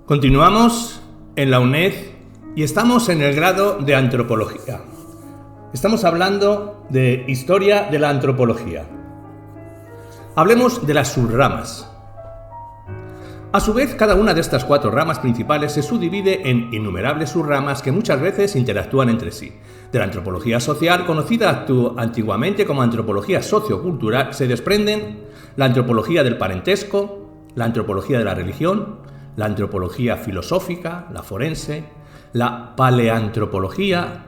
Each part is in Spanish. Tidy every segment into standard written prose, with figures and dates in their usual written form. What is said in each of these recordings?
Continuamos en la UNED y estamos en el grado de Antropología. Estamos hablando de Historia de la Antropología. Hablemos de las subramas. A su vez, cada una de estas 4 ramas principales se subdivide en innumerables subramas que muchas veces interactúan entre sí. De la antropología social, conocida antiguamente como antropología sociocultural, se desprenden la antropología del parentesco, la antropología de la religión, la antropología filosófica, la forense, la paleantropología,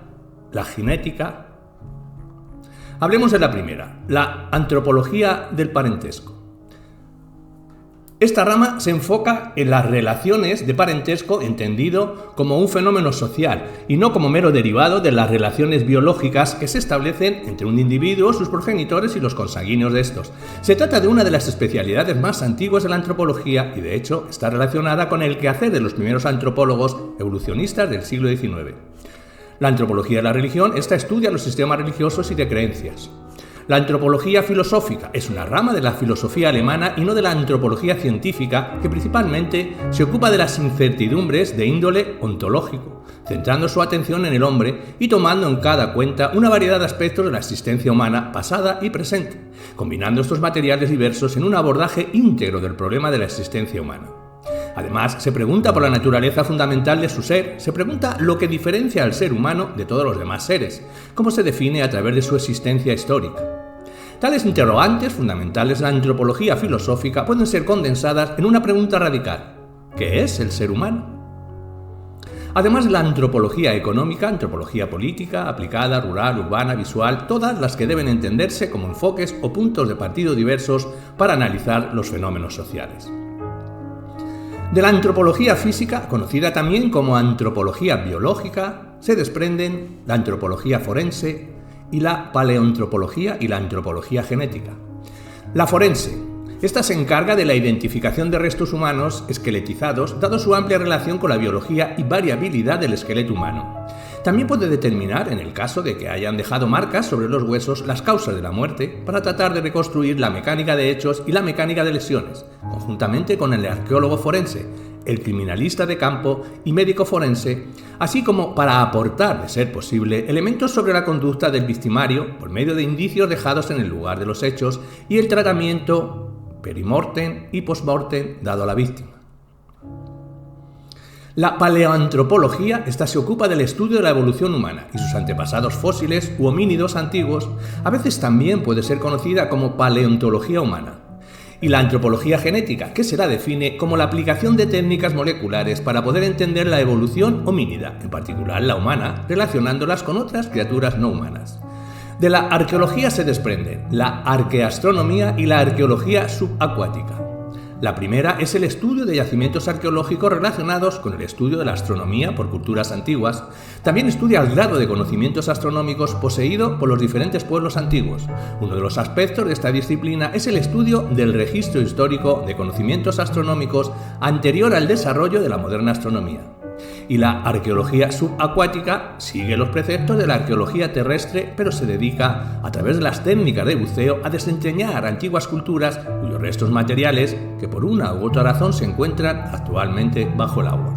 la genética. Hablemos de la primera, la antropología del parentesco. Esta rama se enfoca en las relaciones de parentesco entendido como un fenómeno social y no como mero derivado de las relaciones biológicas que se establecen entre un individuo, sus progenitores y los consanguíneos de estos. Se trata de una de las especialidades más antiguas de la antropología y de hecho está relacionada con el quehacer de los primeros antropólogos evolucionistas del siglo XIX. La antropología de la religión, esta estudia los sistemas religiosos y de creencias. La antropología filosófica es una rama de la filosofía alemana y no de la antropología científica, que principalmente se ocupa de las incertidumbres de índole ontológico, centrando su atención en el hombre y tomando en cada cuenta una variedad de aspectos de la existencia humana pasada y presente, combinando estos materiales diversos en un abordaje íntegro del problema de la existencia humana. Además, se pregunta por la naturaleza fundamental de su ser, se pregunta lo que diferencia al ser humano de todos los demás seres, cómo se define a través de su existencia histórica. Tales interrogantes fundamentales de la antropología filosófica pueden ser condensadas en una pregunta radical: ¿qué es el ser humano? Además de la antropología económica, antropología política, aplicada, rural, urbana, visual, todas las que deben entenderse como enfoques o puntos de partida diversos para analizar los fenómenos sociales. De la antropología física, conocida también como antropología biológica, se desprenden la antropología forense y la paleoantropología y la antropología genética. La forense, esta se encarga de la identificación de restos humanos esqueletizados, dado su amplia relación con la biología y variabilidad del esqueleto humano. También puede determinar, en el caso de que hayan dejado marcas sobre los huesos, las causas de la muerte para tratar de reconstruir la mecánica de hechos y la mecánica de lesiones, conjuntamente con el arqueólogo forense, el criminalista de campo y médico forense, así como para aportar, de ser posible, elementos sobre la conducta del victimario por medio de indicios dejados en el lugar de los hechos y el tratamiento perimortem y postmortem dado a la víctima. La paleoantropología, esta se ocupa del estudio de la evolución humana y sus antepasados fósiles u homínidos antiguos, a veces también puede ser conocida como paleontología humana. Y la antropología genética, que se la define como la aplicación de técnicas moleculares para poder entender la evolución homínida, en particular la humana, relacionándolas con otras criaturas no humanas. De la arqueología se desprenden la arqueastronomía y la arqueología subacuática. La primera es el estudio de yacimientos arqueológicos relacionados con el estudio de la astronomía por culturas antiguas. También estudia el grado de conocimientos astronómicos poseído por los diferentes pueblos antiguos. Uno de los aspectos de esta disciplina es el estudio del registro histórico de conocimientos astronómicos anterior al desarrollo de la moderna astronomía. Y la arqueología subacuática sigue los preceptos de la arqueología terrestre, pero se dedica, a través de las técnicas de buceo, a desentrañar antiguas culturas cuyos restos materiales, que por una u otra razón se encuentran actualmente bajo el agua.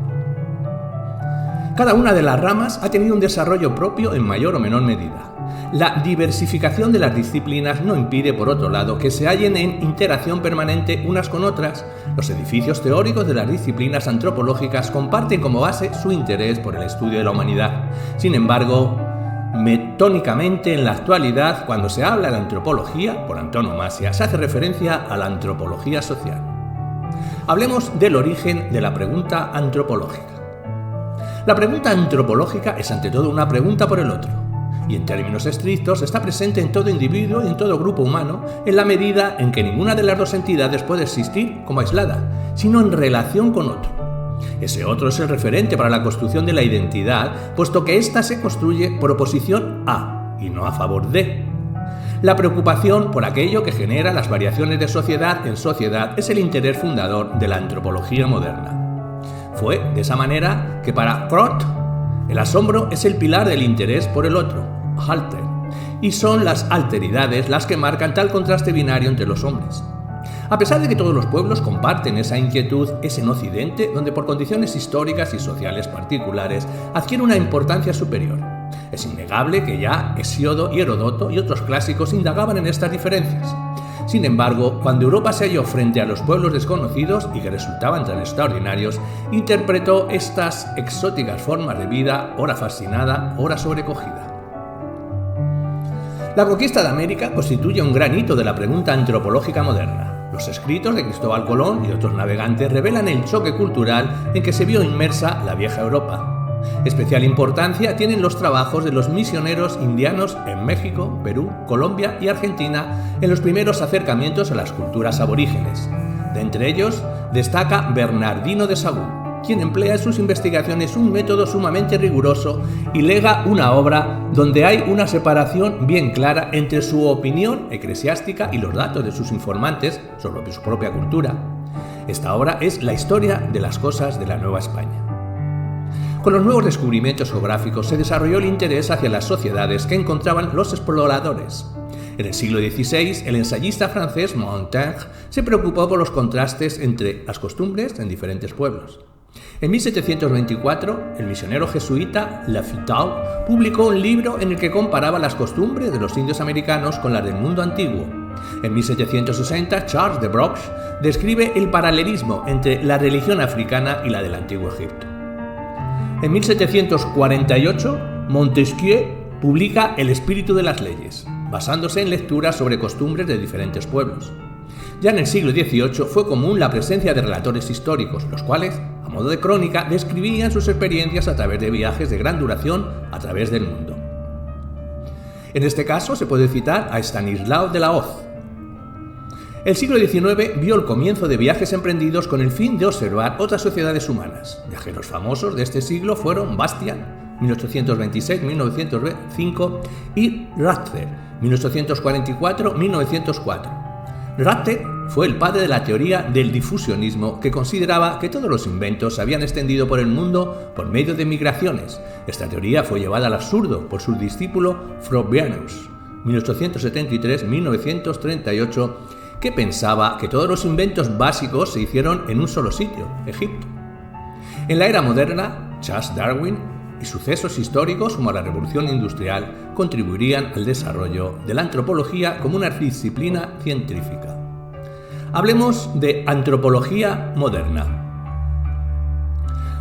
Cada una de las ramas ha tenido un desarrollo propio en mayor o menor medida. La diversificación de las disciplinas no impide, por otro lado, que se hallen en interacción permanente unas con otras. Los edificios teóricos de las disciplinas antropológicas comparten como base su interés por el estudio de la humanidad. Sin embargo, metónicamente en la actualidad, cuando se habla de antropología, por antonomasia, se hace referencia a la antropología social. Hablemos del origen de la pregunta antropológica. La pregunta antropológica es ante todo una pregunta por el otro, y en términos estrictos está presente en todo individuo y en todo grupo humano en la medida en que ninguna de las dos entidades puede existir como aislada, sino en relación con otro. Ese otro es el referente para la construcción de la identidad, puesto que ésta se construye por oposición a y no a favor de. La preocupación por aquello que genera las variaciones de sociedad en sociedad es el interés fundador de la antropología moderna. Fue de esa manera que para Freud el asombro es el pilar del interés por el otro, Alter, y son las alteridades las que marcan tal contraste binario entre los hombres. A pesar de que todos los pueblos comparten esa inquietud, es en Occidente donde por condiciones históricas y sociales particulares adquiere una importancia superior. Es innegable que ya Hesíodo y Heródoto y otros clásicos indagaban en estas diferencias. Sin embargo, cuando Europa se halló frente a los pueblos desconocidos y que resultaban tan extraordinarios, interpretó estas exóticas formas de vida, ora fascinada, ora sobrecogida. La conquista de América constituye un gran hito de la pregunta antropológica moderna. Los escritos de Cristóbal Colón y otros navegantes revelan el choque cultural en que se vio inmersa la vieja Europa. Especial importancia tienen los trabajos de los misioneros indianos en México, Perú, Colombia y Argentina en los primeros acercamientos a las culturas aborígenes. De entre ellos destaca Bernardino de Sahagún, quien emplea en sus investigaciones un método sumamente riguroso y lega una obra donde hay una separación bien clara entre su opinión eclesiástica y los datos de sus informantes sobre su propia cultura. Esta obra es la historia de las cosas de la Nueva España. Con los nuevos descubrimientos geográficos se desarrolló el interés hacia las sociedades que encontraban los exploradores. En el siglo XVI, el ensayista francés Montaigne se preocupó por los contrastes entre las costumbres en diferentes pueblos. En 1724, el misionero jesuita Lafitau publicó un libro en el que comparaba las costumbres de los indios americanos con las del mundo antiguo. En 1760, Charles de Broch describe el paralelismo entre la religión africana y la del antiguo Egipto. En 1748, Montesquieu publica El espíritu de las leyes, basándose en lecturas sobre costumbres de diferentes pueblos. Ya en el siglo XVIII fue común la presencia de relatores históricos, los cuales, a modo de crónica, describían sus experiencias a través de viajes de gran duración a través del mundo. En este caso se puede citar a Estanislao de la Hoz. El siglo XIX vio el comienzo de viajes emprendidos con el fin de observar otras sociedades humanas. Viajeros famosos de este siglo fueron Bastian, 1826-1905, y Ratzer, 1844-1904. Ratzer fue el padre de la teoría del difusionismo, que consideraba que todos los inventos se habían extendido por el mundo por medio de migraciones. Esta teoría fue llevada al absurdo por su discípulo Frobenius, 1873-1938, que pensaba que todos los inventos básicos se hicieron en un solo sitio, Egipto. En la era moderna, Charles Darwin y sucesos históricos como la Revolución Industrial contribuirían al desarrollo de la antropología como una disciplina científica. Hablemos de antropología moderna.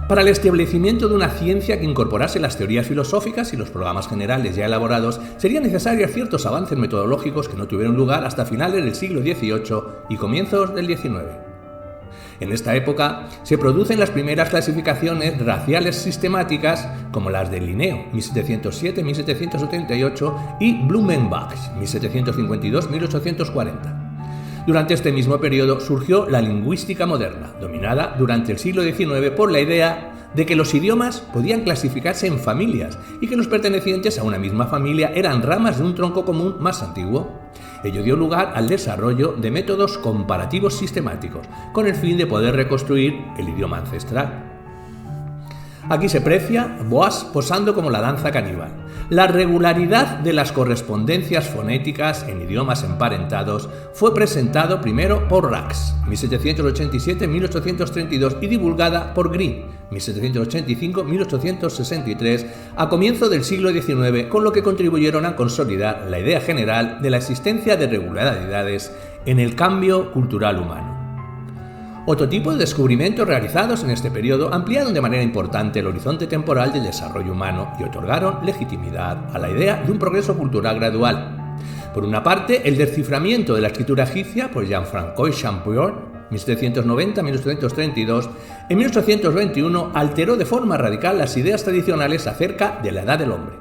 Para el establecimiento de una ciencia que incorporase las teorías filosóficas y los programas generales ya elaborados, serían necesarios ciertos avances metodológicos que no tuvieron lugar hasta finales del siglo XVIII y comienzos del XIX. En esta época se producen las primeras clasificaciones raciales sistemáticas como las de Linneo, 1707-1778, y Blumenbach, 1752-1840. Durante este mismo periodo surgió la lingüística moderna, dominada durante el siglo XIX por la idea de que los idiomas podían clasificarse en familias y que los pertenecientes a una misma familia eran ramas de un tronco común más antiguo. Ello dio lugar al desarrollo de métodos comparativos sistemáticos, con el fin de poder reconstruir el idioma ancestral. Aquí se aprecia Boas posando como la danza caníbal. La regularidad de las correspondencias fonéticas en idiomas emparentados fue presentado primero por Rax, 1787-1832, y divulgada por Green, 1785-1863, a comienzo del siglo XIX, con lo que contribuyeron a consolidar la idea general de la existencia de regularidades en el cambio cultural humano. Otro tipo de descubrimientos realizados en este periodo ampliaron de manera importante el horizonte temporal del desarrollo humano y otorgaron legitimidad a la idea de un progreso cultural gradual. Por una parte, el desciframiento de la escritura egipcia por Jean-François Champollion, 1790-1832, en 1821 alteró de forma radical las ideas tradicionales acerca de la edad del hombre.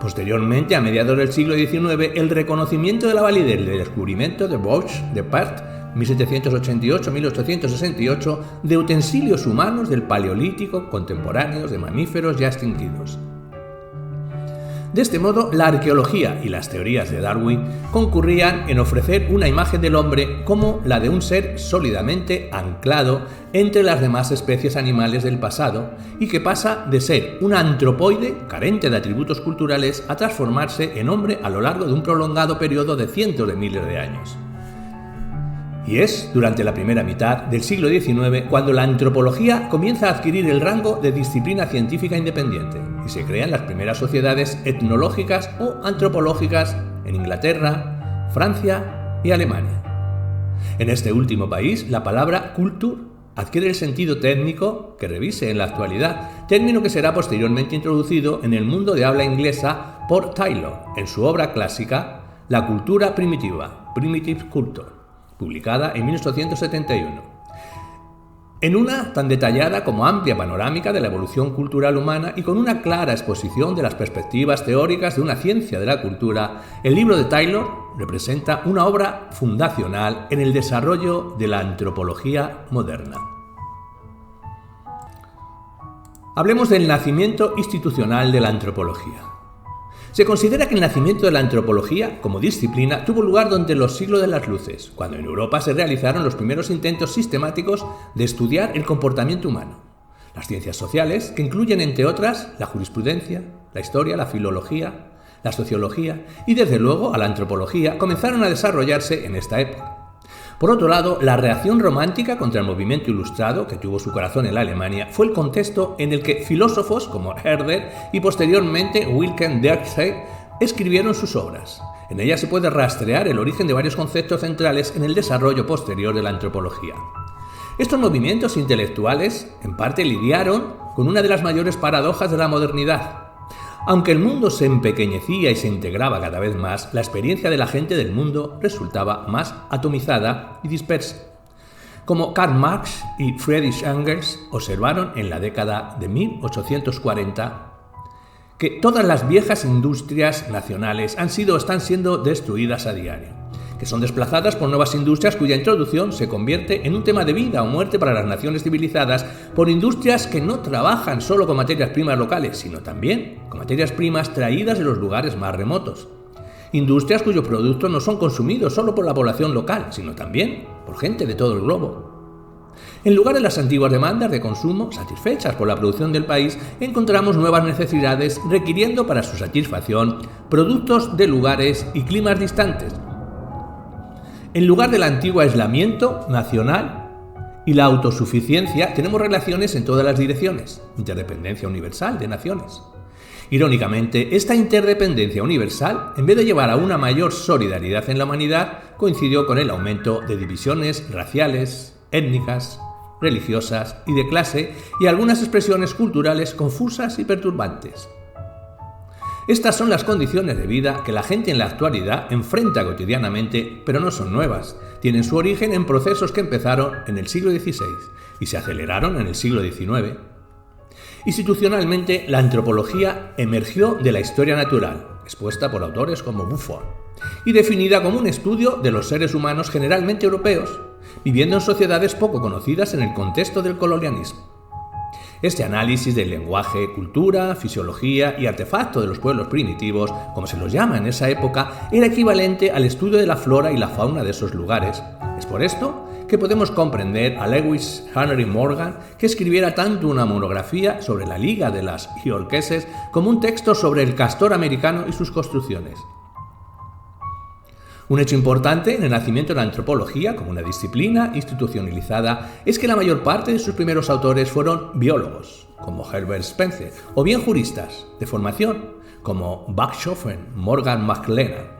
Posteriormente, a mediados del siglo XIX, el reconocimiento de la validez del descubrimiento de Bouche de Perth, 1788-1868, de utensilios humanos del Paleolítico contemporáneos de mamíferos ya extinguidos. De este modo, la arqueología y las teorías de Darwin concurrían en ofrecer una imagen del hombre como la de un ser sólidamente anclado entre las demás especies animales del pasado y que pasa de ser un antropoide carente de atributos culturales a transformarse en hombre a lo largo de un prolongado periodo de cientos de miles de años. Y es durante la primera mitad del siglo XIX cuando la antropología comienza a adquirir el rango de disciplina científica independiente y se crean las primeras sociedades etnológicas o antropológicas en Inglaterra, Francia y Alemania. En este último país, la palabra culture adquiere el sentido técnico que revise en la actualidad, término que será posteriormente introducido en el mundo de habla inglesa por Taylor en su obra clásica La cultura primitiva, Primitive Culture, publicada en 1871. En una tan detallada como amplia panorámica de la evolución cultural humana y con una clara exposición de las perspectivas teóricas de una ciencia de la cultura, el libro de Taylor representa una obra fundacional en el desarrollo de la antropología moderna. Hablemos del nacimiento institucional de la antropología. Se considera que el nacimiento de la antropología como disciplina tuvo lugar durante los siglos de las luces, cuando en Europa se realizaron los primeros intentos sistemáticos de estudiar el comportamiento humano. Las ciencias sociales, que incluyen entre otras la jurisprudencia, la historia, la filología, la sociología y desde luego a la antropología, comenzaron a desarrollarse en esta época. Por otro lado, la reacción romántica contra el movimiento ilustrado, que tuvo su corazón en la Alemania, fue el contexto en el que filósofos como Herder y posteriormente Wilhelm Dirkzee escribieron sus obras. En ellas se puede rastrear el origen de varios conceptos centrales en el desarrollo posterior de la antropología. Estos movimientos intelectuales, en parte, lidiaron con una de las mayores paradojas de la modernidad. Aunque el mundo se empequeñecía y se integraba cada vez más, la experiencia de la gente del mundo resultaba más atomizada y dispersa. Como Karl Marx y Friedrich Engels observaron en la década de 1840, que todas las viejas industrias nacionales han sido o están siendo destruidas a diario, que son desplazadas por nuevas industrias cuya introducción se convierte en un tema de vida o muerte para las naciones civilizadas, por industrias que no trabajan solo con materias primas locales, sino también con materias primas traídas de los lugares más remotos. Industrias cuyos productos no son consumidos solo por la población local, sino también por gente de todo el globo. En lugar de las antiguas demandas de consumo satisfechas por la producción del país, encontramos nuevas necesidades requiriendo para su satisfacción productos de lugares y climas distantes. En lugar del antiguo aislamiento nacional y la autosuficiencia, tenemos relaciones en todas las direcciones, interdependencia universal de naciones. Irónicamente, esta interdependencia universal, en vez de llevar a una mayor solidaridad en la humanidad, coincidió con el aumento de divisiones raciales, étnicas, religiosas y de clase, y algunas expresiones culturales confusas y perturbantes. Estas son las condiciones de vida que la gente en la actualidad enfrenta cotidianamente, pero no son nuevas. Tienen su origen en procesos que empezaron en el siglo XVI y se aceleraron en el siglo XIX. Institucionalmente, la antropología emergió de la historia natural, expuesta por autores como Buffon, y definida como un estudio de los seres humanos generalmente europeos, viviendo en sociedades poco conocidas en el contexto del colonialismo. Este análisis del lenguaje, cultura, fisiología y artefacto de los pueblos primitivos, como se los llama en esa época, era equivalente al estudio de la flora y la fauna de esos lugares. Es por esto que podemos comprender a Lewis Henry Morgan que escribiera tanto una monografía sobre la Liga de las Iroqueses como un texto sobre el castor americano y sus construcciones. Un hecho importante en el nacimiento de la antropología como una disciplina institucionalizada es que la mayor parte de sus primeros autores fueron biólogos, como Herbert Spencer, o bien juristas, de formación, como Bachofen, Morgan McLennan.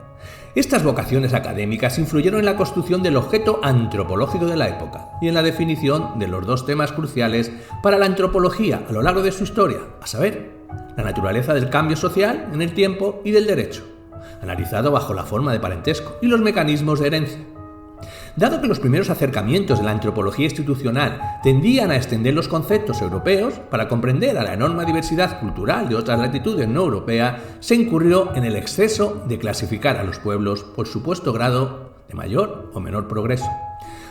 Estas vocaciones académicas influyeron en la construcción del objeto antropológico de la época y en la definición de los dos temas cruciales para la antropología a lo largo de su historia, a saber, la naturaleza del cambio social en el tiempo y del derecho, analizado bajo la forma de parentesco, y los mecanismos de herencia. Dado que los primeros acercamientos de la antropología institucional tendían a extender los conceptos europeos para comprender a la enorme diversidad cultural de otras latitudes no europeas, se incurrió en el exceso de clasificar a los pueblos por supuesto grado de mayor o menor progreso.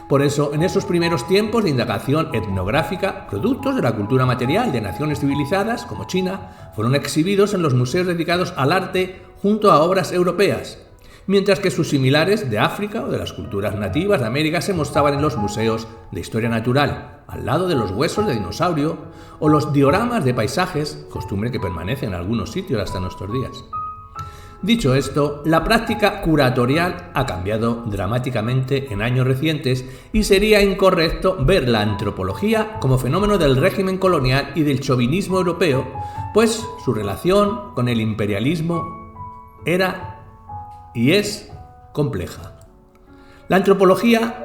Por eso, en esos primeros tiempos de indagación etnográfica, productos de la cultura material de naciones civilizadas, como China, fueron exhibidos en los museos dedicados al arte junto a obras europeas, mientras que sus similares de África o de las culturas nativas de América se mostraban en los museos de historia natural, al lado de los huesos de dinosaurio o los dioramas de paisajes, costumbre que permanece en algunos sitios hasta nuestros días. Dicho esto, la práctica curatorial ha cambiado dramáticamente en años recientes y sería incorrecto ver la antropología como fenómeno del régimen colonial y del chauvinismo europeo, pues su relación con el imperialismo era y es compleja. La antropología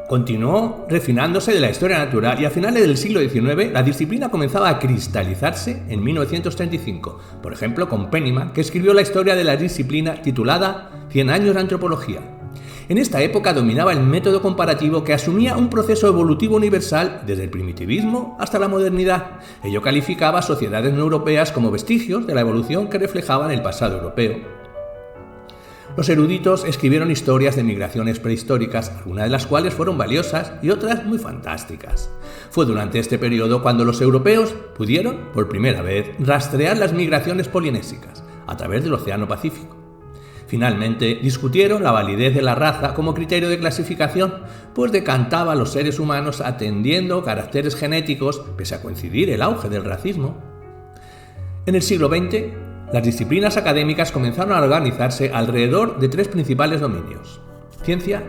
continuó refinándose de la historia natural y a finales del siglo XIX la disciplina comenzaba a cristalizarse en 1935, por ejemplo con Penniman, que escribió la historia de la disciplina titulada 100 años de antropología. En esta época dominaba el método comparativo que asumía un proceso evolutivo universal desde el primitivismo hasta la modernidad. Ello calificaba a sociedades no europeas como vestigios de la evolución que reflejaban el pasado europeo. Los eruditos escribieron historias de migraciones prehistóricas, algunas de las cuales fueron valiosas y otras muy fantásticas. Fue durante este periodo cuando los europeos pudieron, por primera vez, rastrear las migraciones polinésicas a través del Océano Pacífico. Finalmente, discutieron la validez de la raza como criterio de clasificación, pues decantaba a los seres humanos atendiendo caracteres genéticos, pese a coincidir el auge del racismo. En el siglo XX, las disciplinas académicas comenzaron a organizarse alrededor de tres principales dominios: ciencia,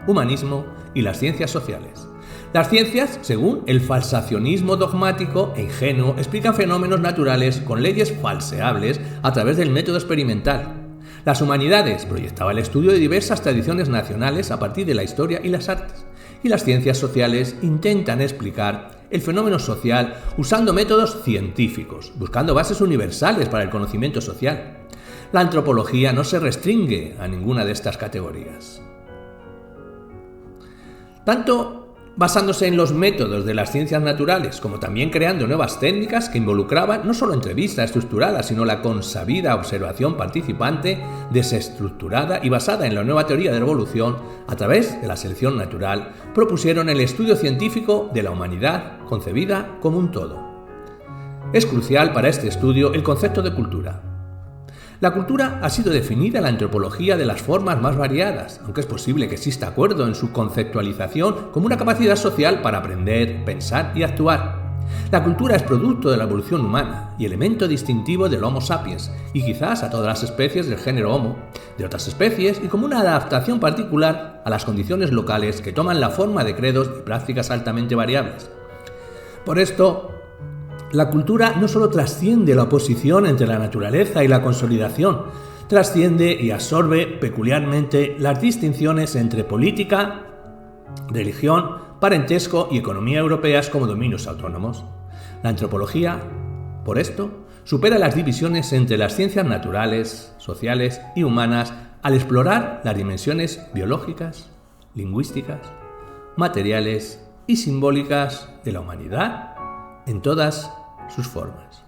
humanismo y las ciencias sociales. Las ciencias, según el falsacionismo dogmático e ingenuo, explican fenómenos naturales con leyes falseables a través del método experimental. Las humanidades proyectaba el estudio de diversas tradiciones nacionales a partir de la historia y las artes. Y las ciencias sociales intentan explicar el fenómeno social usando métodos científicos, buscando bases universales para el conocimiento social. La antropología no se restringe a ninguna de estas categorías. Tanto basándose en los métodos de las ciencias naturales, como también creando nuevas técnicas que involucraban no solo entrevista estructurada, sino la consabida observación participante, desestructurada y basada en la nueva teoría de la evolución a través de la selección natural, propusieron el estudio científico de la humanidad concebida como un todo. Es crucial para este estudio el concepto de cultura. La cultura ha sido definida en la antropología de las formas más variadas, aunque es posible que exista acuerdo en su conceptualización como una capacidad social para aprender, pensar y actuar. La cultura es producto de la evolución humana y elemento distintivo del Homo sapiens, y quizás a todas las especies del género Homo, de otras especies y como una adaptación particular a las condiciones locales que toman la forma de credos y prácticas altamente variables. Por esto, la cultura no solo trasciende la oposición entre la naturaleza y la consolidación, trasciende y absorbe peculiarmente las distinciones entre política, religión, parentesco y economía europeas como dominios autónomos. La antropología, por esto, supera las divisiones entre las ciencias naturales, sociales y humanas al explorar las dimensiones biológicas, lingüísticas, materiales y simbólicas de la humanidad en todas sus formas.